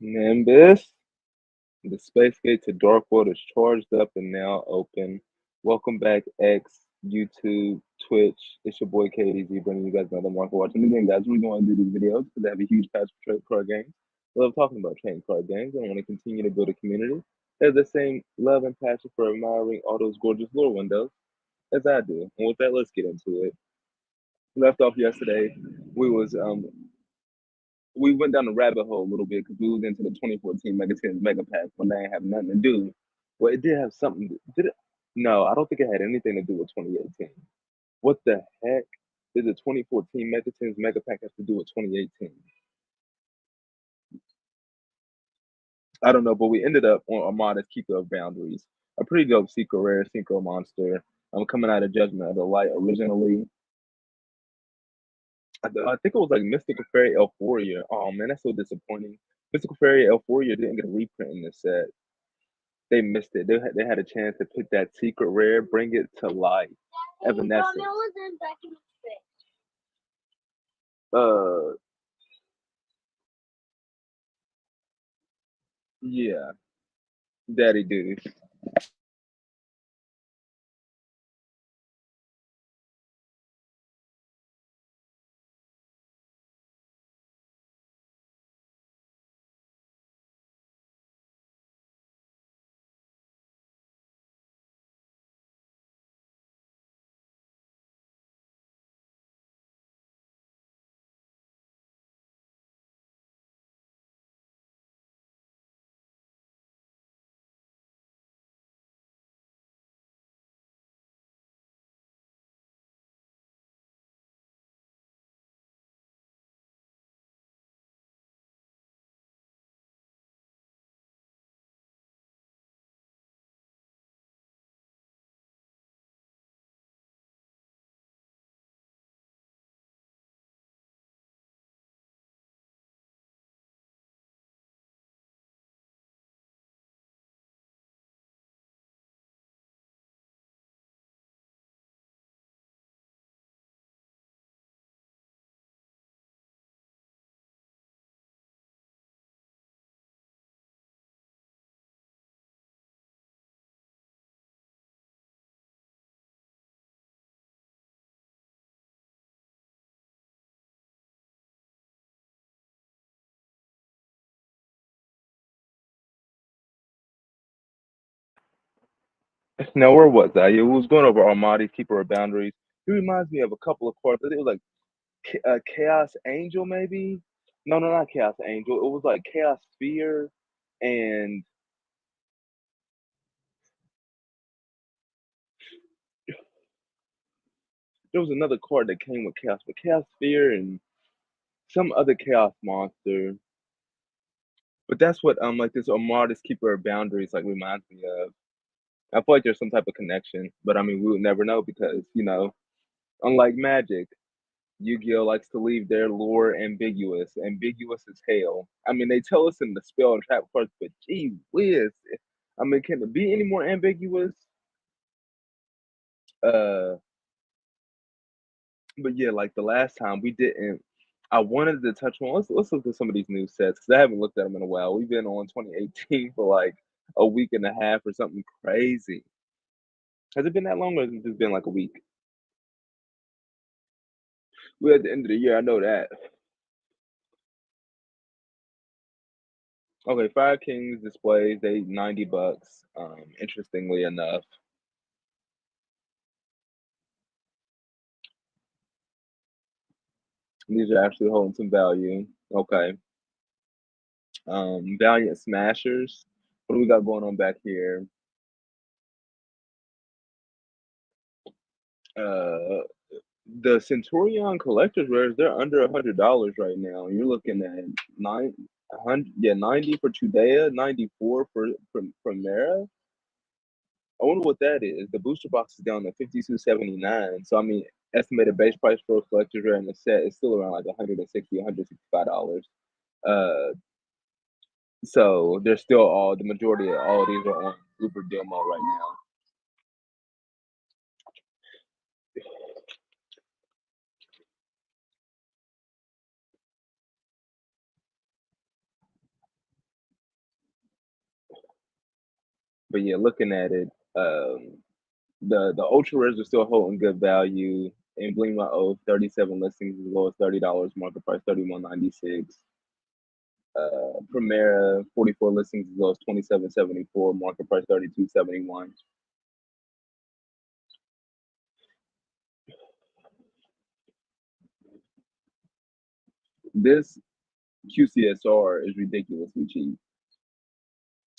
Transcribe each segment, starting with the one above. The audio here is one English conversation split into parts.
Nimbus, the space gate to Dark World is charged up and now open. Welcome back, X, YouTube, Twitch. It's your boy KDZ bringing you guys another one for watching. Again, guys, we're going to do these videos because I have a huge passion for trading card games. I love talking about trading card games. I want to continue to build a community that has the same love and passion for admiring all those gorgeous lore windows as I do. And with that, let's get into it. We left off yesterday. We was we went down the rabbit hole a little bit because we was into the 2014 Mega 10 Mega Pack when they ain't have nothing to do. Well, it did have something. Did it? No, I don't think it had anything to do with 2018. What the heck did the 2014 Mega 10's Mega Pack have to do with 2018? I don't know, but we ended up on Armada's Keeper of Boundaries. A pretty dope secret rare synchro monster. I'm coming out of Judgment of the Light originally. I think it was like Mystical Fairy Euphoria. Oh man, that's so disappointing. Mystical Fairy Euphoria didn't get a reprint in this set. They missed it. They had a chance to pick that secret rare, bring it to life. Evanescence. Uh, yeah, Daddy Dude. Now, where was I? It was going over Armadi's Keeper of Boundaries. He reminds me of a couple of cards. I think it was like Chaos Angel, maybe? No, no, not Chaos Angel. It was like Chaos Sphere, and there was another card that came with Chaos, but Chaos Sphere and some other Chaos monster. But that's what like this Armada's Keeper of Boundaries like reminds me of. I feel like there's some type of connection, but I mean we would never know because unlike Magic, Yu-Gi-Oh likes to leave their lore ambiguous as hell. I mean they tell us in the spell and trap cards, but gee whiz, I mean can it be any more ambiguous? Uh, but yeah, like the last time we didn't. I wanted to touch on. Let's look at some of these new sets because I haven't looked at them in a while. We've been on 2018 for like a week and a half or something crazy. Has it been that long, or has it just been like a week? We're at the end of the year. I know that. Okay, Fire Kings displays they $90. Interestingly enough, these are actually holding some value. Okay, Valiant Smashers. What do we got going on back here? Uh, the Centurion collector's rares, they're under $100 right now. You're looking at 900, yeah, 90 for Chudea, 94 for Primera. I wonder what that is. The booster box is down to 52.79. So I mean, estimated base price for a collector's rare in the set is still around like 160, $165. Uh, so they're still all the majority of all these are on super deal mode right now. But yeah, looking at it, the ultra rares are still holding good value. Emblema O, 37 listings as low as $30, market price 31.96. Primera, 44 listings as low as 27.74, market price 32.71. This QCSR is ridiculously cheap.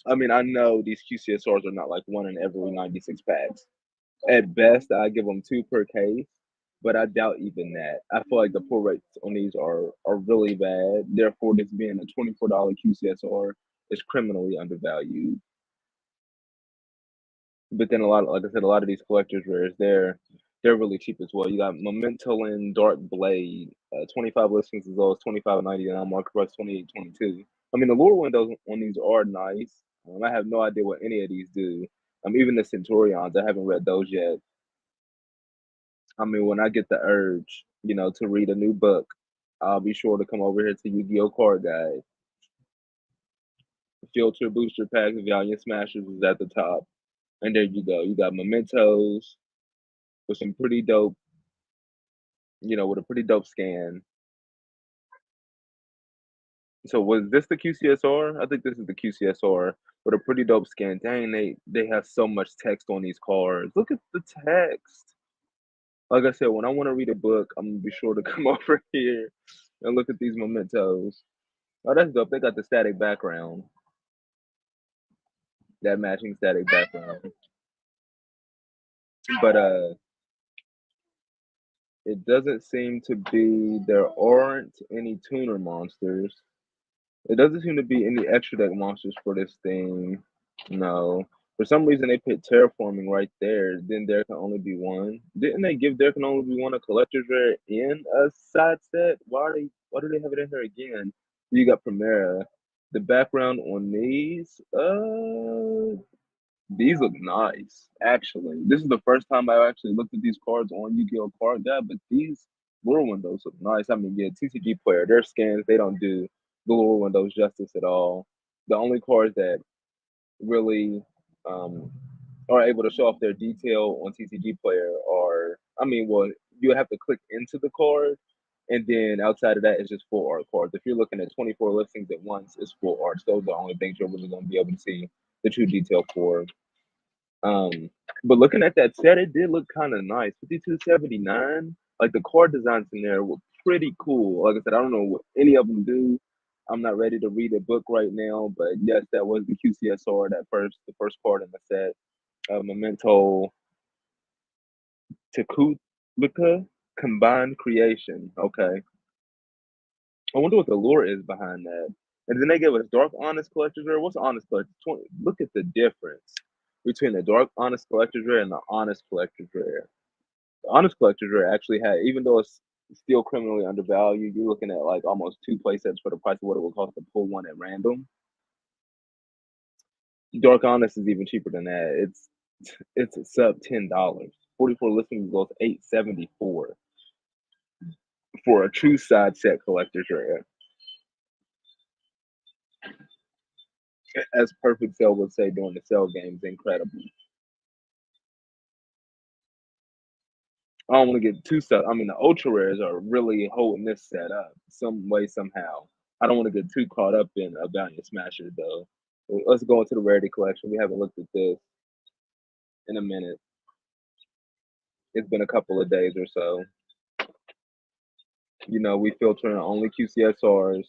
I mean, I know these QCSRs are not like one in every 96 packs. At best, I give them two per case, but I doubt even that. I feel like the pull rates on these are really bad. Therefore, this being a $24 QCSR is criminally undervalued. But then like I said, a lot of these collectors rares, they're really cheap as well. You got Memento and Dark Blade, 25 listings as low as 25.99, market price 28.22. I mean, the lure windows on these are nice. I have no idea what any of these do. Even the Centurions, I haven't read those yet. I mean, when I get the urge, to read a new book, I'll be sure to come over here to Yu-Gi-Oh! Card Guide. Filter Booster Pack, Valiant Smashers is at the top. And there you go. You got Mementos with some pretty dope, with a pretty dope scan. So was this the QCSR? I think this is the QCSR with a pretty dope scan. Dang, they have so much text on these cards. Look at the text. Like I said, when I want to read a book, I'm gonna be sure to come over here and look at these mementos. Oh, that's dope. They got the static background, that matching static background. But it doesn't seem to be there aren't any tuner monsters. It doesn't seem to be any extra deck monsters for this thing. No. For some reason they put terraforming right there. Then there can only be one. Didn't they give there can only be one a collector's rare in a side set? Why do they have it in here again? You got Primera. The background on these look nice, actually. This is the first time I actually looked at these cards on Yu-Gi-Oh! Card Guide, but these lure windows look nice. I mean, yeah, TCG player, their scans, they don't do the lure windows justice at all. The only cards that really um, are able to show off their detail on TCG player are, I mean, well, you have to click into the card, and then outside of that, it's just full art cards. If you're looking at 24 listings at once, it's full art. Those are the only things you're really going to be able to see the true detail for. Um, but looking at that set, it did look kind of nice. 52.79. Like the card designs in there were pretty cool. Like I said, I don't know what any of them do. I'm not ready to read a book right now, but yes, that was the QCSR, the first card in the set. Memento Teculica Combined Creation. Okay. I wonder what the lore is behind that. And then they gave us Dark Honest Collector's Rare. What's Honest Collector's? Look at the difference between the Dark Honest Collector's Rare and the Honest Collector's Rare. The Honest Collector's Rare actually had, even though it's still criminally undervalued, you're looking at like almost two playsets for the price of what it would cost to pull one at random. Dark Honest is even cheaper than that. It's a sub $10. 44 listings goes 874 for a true side set collector's rare. As Perfect Cell would say during the Cell games, incredible. I don't want to get too stuck. I mean, the ultra rares are really holding this set up some way, somehow. I don't want to get too caught up in a Valiant Smasher, though. Let's go into the rarity collection. We haven't looked at this in a minute. It's been a couple of days or so. We filter in only QCSRs.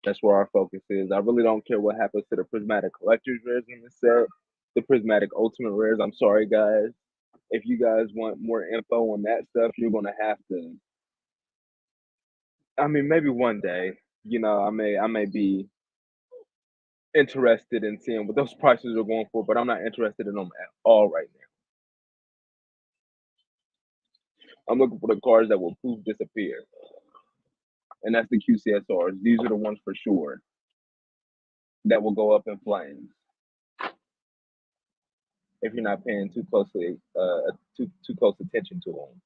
That's where our focus is. I really don't care what happens to the Prismatic Collector's rares in the set. The Prismatic Ultimate rares, I'm sorry, guys. If you guys want more info on that stuff, you're going to have to. I mean, maybe one day, I may be interested in seeing what those prices are going for, but I'm not interested in them at all right now. I'm looking for the cards that will poof disappear, and that's the QCSRs. These are the ones for sure that will go up in flames if you're not paying too close attention to them.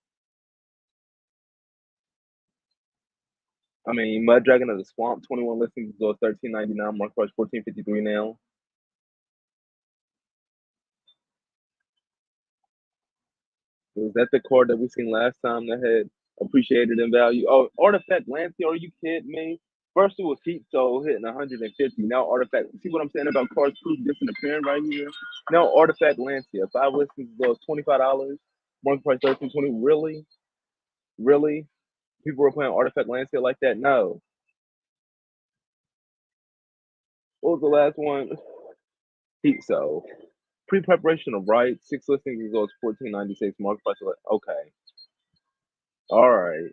I mean, Mud Dragon of the Swamp, 21 listings, goes 13.99, mark price 14.53 now. Was that the card that we seen last time that had appreciated in value? Oh, Artifact Lancey, are you kidding me? First it was Heat Soul hitting 150. Now Artifact. See what I'm saying about cards proof disappearing right here? Now Artifact Lancia. 5 listings goes $25. Market price 13.20. Really? Really? People were playing Artifact Lancia like that? No. What was the last one? Heat Soul. Pre-preparation of right. 6 listings goes 14.96. Market price. Okay. All right.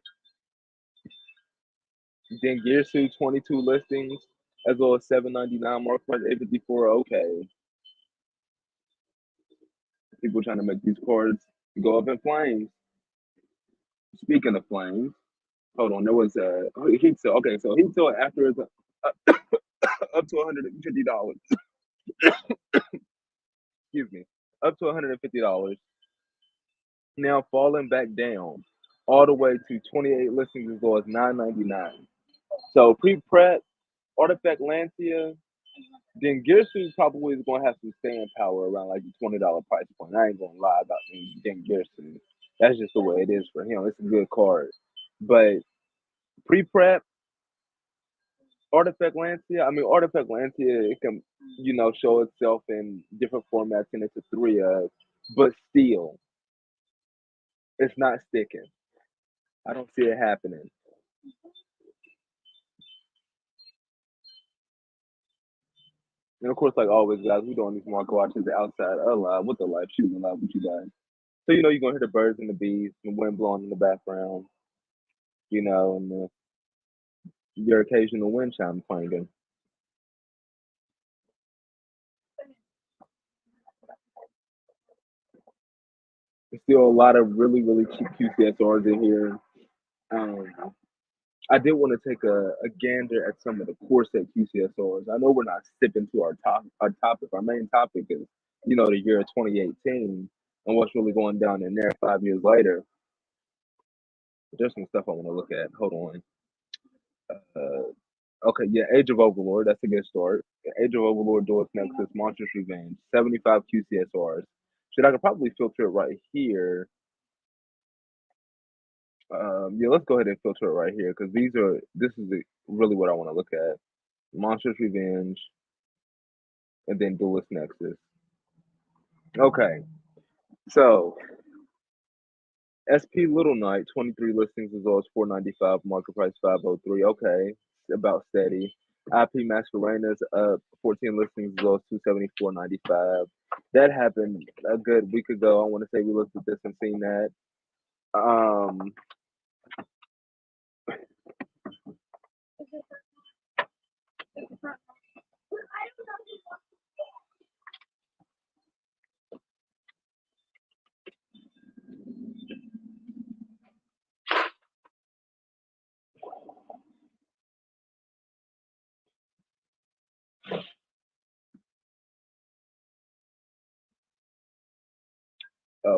Then Gearsu 22 listings as well as 7.99 market price 854. Okay, people trying to make these cards go up in flames. Speaking of flames, hold on, there was a heat sale. Okay, so heat sale after is up to $150. Excuse me, up to $150. Now falling back down all the way to 28 listings as low as 9.99. So pre-prep Artifact Lancia. Then Gearsu probably is gonna have some staying power around like the $20 price point. I ain't gonna lie about then Gearsu. That's just the way it is for him. It's a good card. But pre-prep, Artifact Lancia, it can, show itself in different formats and it's a three of, but still, it's not sticking. I don't see it happening. And of course, like always, guys, we doing these market watches outside alive with the live shooting live with you guys. So you're gonna hear the birds and the bees, the wind blowing in the background, and your occasional wind chime playing. There's still a lot of really, really cheap QCSRs in here. Um, I did want to take a gander at some of the core set QCSRs. I know we're not sipping to our topic. Our main topic is, the year of 2018 and what's really going down in there 5 years later. There's some stuff I want to look at. Hold on. Okay, yeah, Age of Overlord. That's a good start. Age of Overlord, Duelist Nexus, Monstrous Revenge, 75 QCSRs. Shit, I could probably filter it right here. Yeah, let's go ahead and filter it right here because this is really what I want to look at. Monstrous Revenge, and then Duelist Nexus. Okay, so SP Little Knight, 23 listings as low as 495, market price 503. Okay, about steady. IP Masqueranas up 14 listings as low as 274.95. That happened a good week ago. I want to say we looked at this and seen that. Um,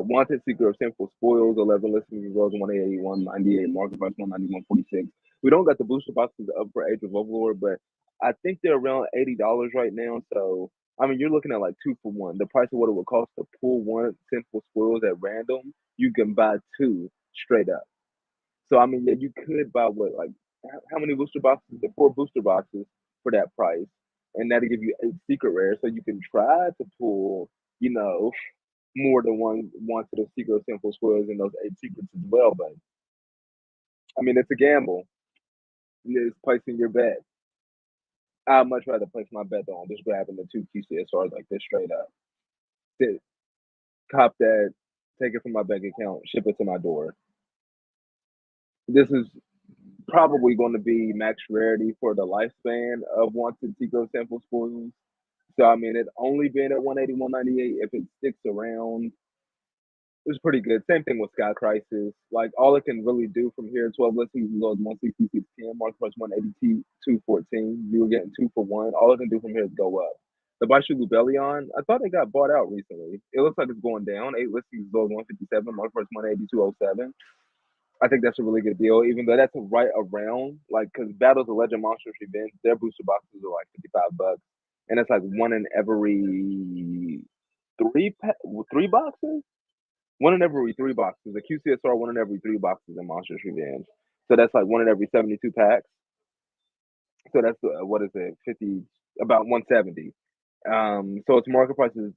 Wanted Secret of Sinful Spoils, 11 listings as low as 181.98, market price 191.46. We don't got the booster boxes up for Age of Overlord, but I think they're around $80 right now. So, you're looking at like 2 for 1. The price of what it would cost to pull one Sinful Spoils at random, you can buy two straight up. So, yeah, you could buy what, like, how many booster boxes? The 4 booster boxes for that price. And that'll give you 8 secret rares. So you can try to pull, you know, more than one to the secret simple squares and those 8 secrets as well. But it's a gamble. It's placing your bet. I'd much rather place my bet on just grabbing the 2 QCSRs like this straight up. Sit, cop that, take it from my bank account, ship it to my door. This is probably going to be max rarity for the lifespan of wanted secret sample spoils. So it's only been at 180, 198. If it sticks around, it's pretty good. Same thing with Sky Crisis. Like all it can really do from here, 12 listings as low as 166.10, market price 182.14. You were getting 2 for 1. All it can do from here is go up. The Baishu Lubellion, I thought it got bought out recently. It looks like it's going down. 8 listings as low as 157, market price 182.07. I think that's a really good deal, even though that's right around like because Battles of Legend Monsters Revenge, their booster boxes are like $55, and it's like one in every three boxes. One in every 3 boxes. A QCSR, one in every 3 boxes in Monsters Revenge. So that's like one in every 72 packs. So that's what is it? 50, about 170. So its market price is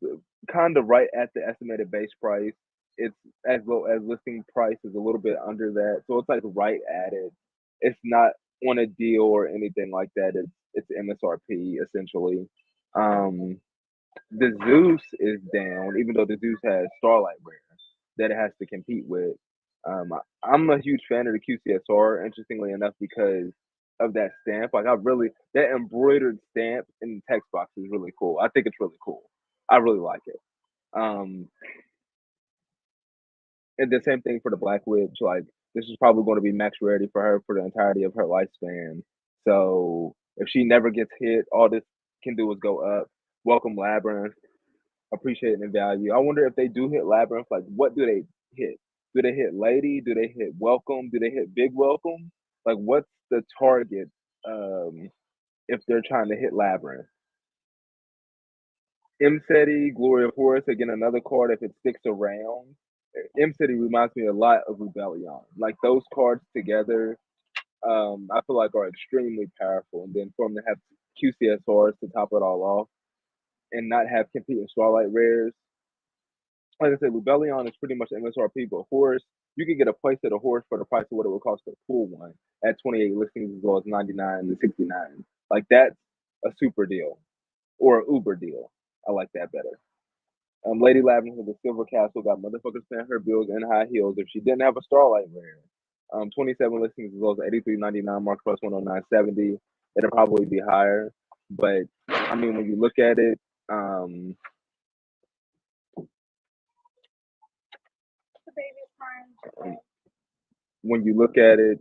kind of right at the estimated base price. It's as low as listing price is a little bit under that, so it's like right at it. It's not on a deal or anything like that. It's MSRP essentially. Um, the Zeus is down, even though the Zeus has Starlight Rare that it has to compete with. I'm a huge fan of the QCSR, interestingly enough, because of that stamp. Like, I really, that embroidered stamp in the text box is really cool. I think it's really cool. I really like it. Um, and the same thing for the Black Witch. Like, this is probably going to be max rarity for her for the entirety of her lifespan. So, if she never gets hit, all this can do is go up. Welcome Labyrinth, appreciating the value. I wonder if they do hit Labyrinth, like what do they hit? Do they hit Lady? Do they hit Welcome? Do they hit Big Welcome? Like what's the target if they're trying to hit Labyrinth? M City, Glory of Horus, again another card if it sticks around. M City reminds me a lot of Rebellion. Like those cards together, I feel like are extremely powerful. And then for them to have QCSRs to top it all off and not have competing Starlight rares, like I said, Rebellion is pretty much MSRP, but Horse, you can get a place at a horse for the price of what it would cost to pull one at 28 listings as well as 99 to 69. Like that's a super deal or an Uber deal. I like that better. Lady Labyrinth with the Silver Castle got motherfuckers paying her bills in high heels if she didn't have a Starlight rare. 27 listings as well as 83.99 mark plus 109.70. It'll probably be higher, but I mean when you look at it, when you look at it,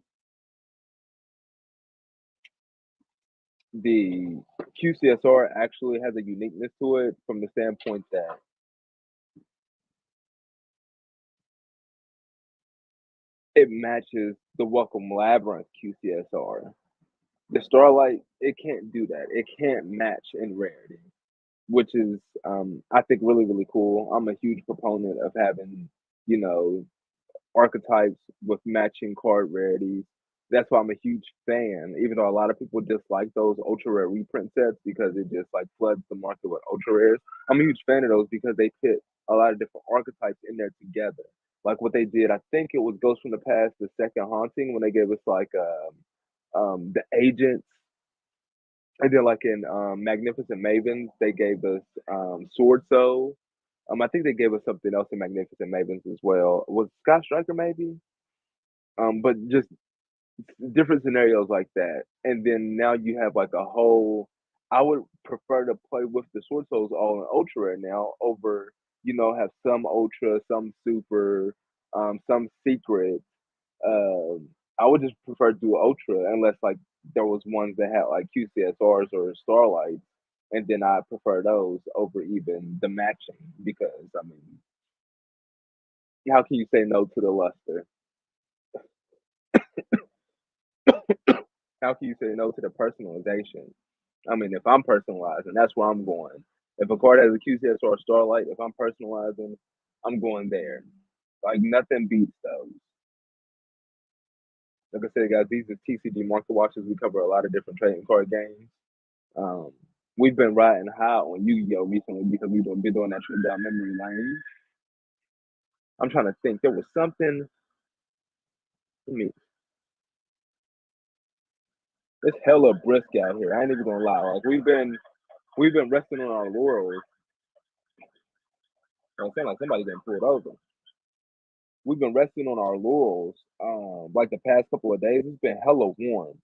the QCSR actually has a uniqueness to it from the standpoint that it matches the Welcome Labyrinth QCSR. The Starlight, it can't do that. It can't match in rarity, which is, I think, really, really cool. I'm a huge proponent of having, you know, archetypes with matching card rarities. That's why I'm a huge fan, even though a lot of people dislike those ultra rare reprint sets because it just like floods the market with ultra rares. I'm a huge fan of those because they fit a lot of different archetypes in there together. Like what they did, I think it was Ghost from the Past, the second haunting, when they gave us like the agents, and then like in Magnificent Mavens, they gave us Sword Soul. I think they gave us something else in Magnificent Mavens as well. Was Scott Striker maybe? But just different scenarios like that. And then now you have like a whole. I would prefer to play with the Sword Souls all in Ultra right now over, have some Ultra, some Super, some Secret. Um, I would just prefer to do Ultra unless like there was ones that had like QCSRs or Starlights, and then I prefer those over even the matching because I mean, how can you say no to the luster? How can you say no to the personalization? I mean, if I'm personalizing, that's where I'm going. If a card has a QCS or a Starlight, if I'm personalizing, I'm going there. Like nothing beats those. Like I said, guys, these are TCG market watches. We cover a lot of different trading card games. Um, we've been riding high on Yu-Gi-Oh recently because we've been doing that trip down memory lane. I'm trying to think. There was something. I mean, it's hella brisk out here. I ain't even gonna lie. Like we've been resting on our laurels. I sound like somebody getting pulled over. We've been resting on our laurels. Like the past couple of days, it's been hella warm.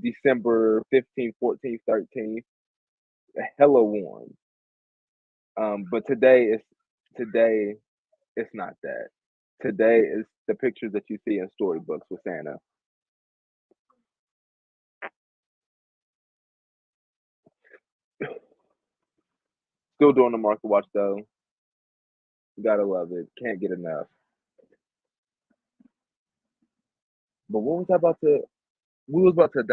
December 15th, 14th, 13th, hella warm. But today it's not that. Today is the pictures that you see in storybooks with Santa. Still doing the market watch though. Gotta love it. Can't get enough. But what was I about to? We was about to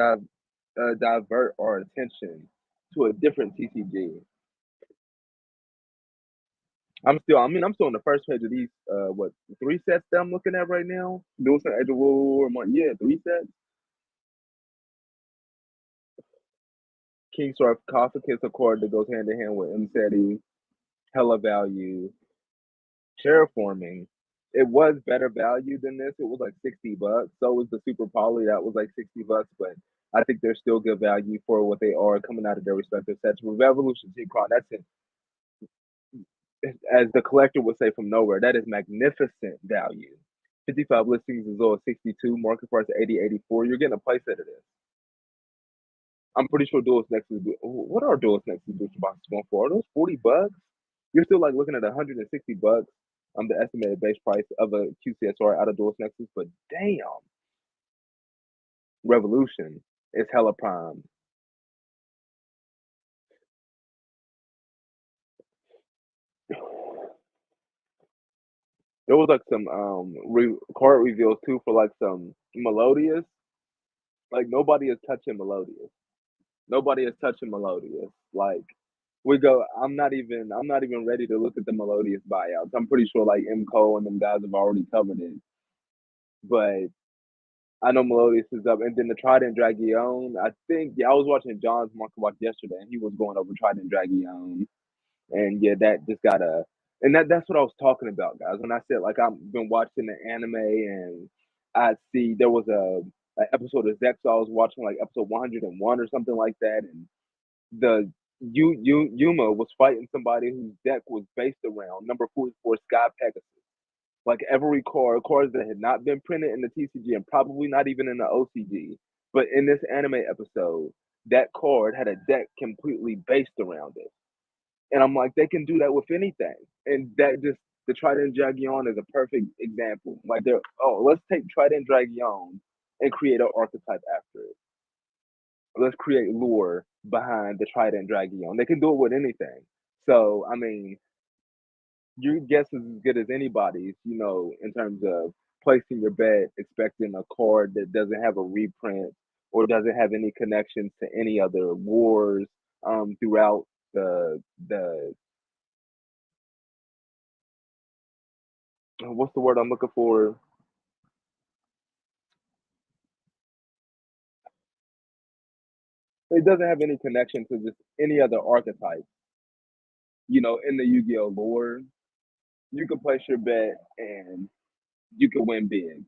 divert our attention to a different TCG. I'm still on the first page of these, what, 3 sets that I'm looking at right now? Dual Set, Age of War, yeah, 3 sets. King Sarcophagus, a card that goes hand in hand with Mseti, hella value. Terraforming, it was better value than this. It was like $60. So was the Super Poly, that was like $60, but I think they're still good value for what they are coming out of their respective sets. With Revolution T-Cron, that's it. As the collector would say from nowhere, that is magnificent value. 55 listings is low as 62, market price 80, 84. You're getting a playset of this. I'm pretty sure Duelist Nexus. What are Duelist Nexus booster boxes going for? Are those $40? You're still like looking at $160. The estimated base price of a QCSR out of Duelist Nexus, but damn, Revolution is hella prime. There was like some card reveals too for like some Melodious. Like nobody is touching Melodious. Nobody is touching Melodious. Like we go. I'm not even ready to look at the Melodious buyouts. I'm pretty sure like M Cole and them guys have already covered it. But I know Melodious is up, and then the Trident Dragion. I think I was watching John's market watch yesterday, and he was going over Trident Dragion, and yeah, that just got a. And that's what I was talking about, guys. When I said like I've been watching the anime, and I see there was a episode of Zex I was watching, like episode 101 or something like that, and the Yuma was fighting somebody whose deck was based around number 44 Sky Pegasus. Like every card, cards that had not been printed in the TCG and probably not even in the OCG, but in this anime episode, that card had a deck completely based around it. And I'm like, they can do that with anything. And that just the Trident Dragion is a perfect example. Like they're let's take Trident Dragion and create an archetype after it. Let's create lore behind the Trident Dragion. They can do it with anything. So I mean, your guess is as good as anybody's, in terms of placing your bet, expecting a card that doesn't have a reprint or doesn't have any connections to any other wars throughout the what's the word I'm looking for? It doesn't have any connection to just any other archetype. In the Yu-Gi-Oh lore, you can place your bet and you can win big.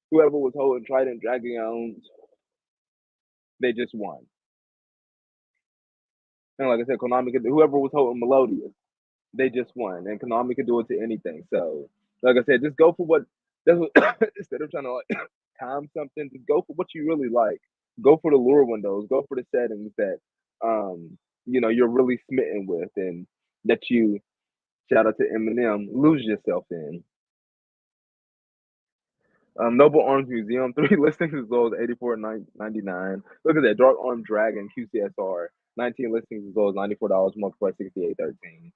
Whoever was holding Trident Dragons, they just won. And like I said, Konami, whoever was holding Melodious, they just won, and Konami could do it to anything. So, like I said, just go for what. That's what instead of trying to like time something, just go for what you really like. Go for the lure windows. Go for the settings that you're really smitten with, and that you shout out to Eminem lose yourself in. Noble Arms Museum, 3 listings as low as 84.99. Look at that Dark Arm Dragon QCSR, 19 listings as low as $94, multiplied 68.13.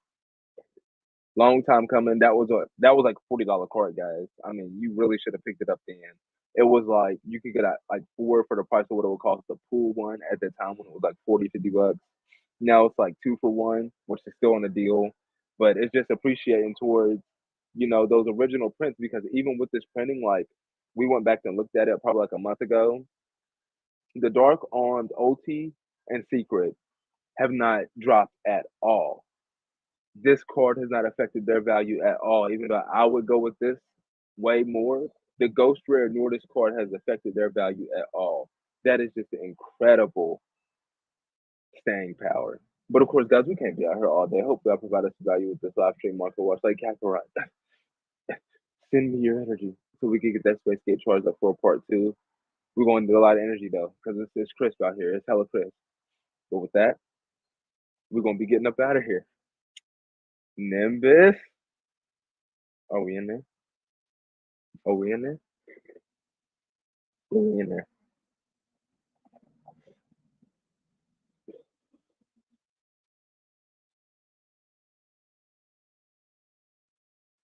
Long time coming. That was like $40 card, guys. I mean, you really should have picked it up then. It was like you could get like 4 for the price of what it would cost the pool one at the time when it was like 40, $50. Now it's like 2 for 1, which is still on the deal. But it's just appreciating towards, those original prints, because even with this printing, like we went back and looked at it probably like a month ago. The Dark Armed OT and Secret have not dropped at all. This card has not affected their value at all. Even though I would go with this way more, the Ghost Rare Nordis card has affected their value at all. That is just incredible staying power. But of course, guys, we can't be out here all day. Hopefully, I provide us value with this live stream market watch. Like Kakarot, send me your energy so we can get that space gate charged up for a part two. We're going to do a lot of energy though, because it's crisp out here. It's hella crisp. But with that, we're gonna be getting up out of here. Nimbus, are we in there? Are we in there? Are we in there?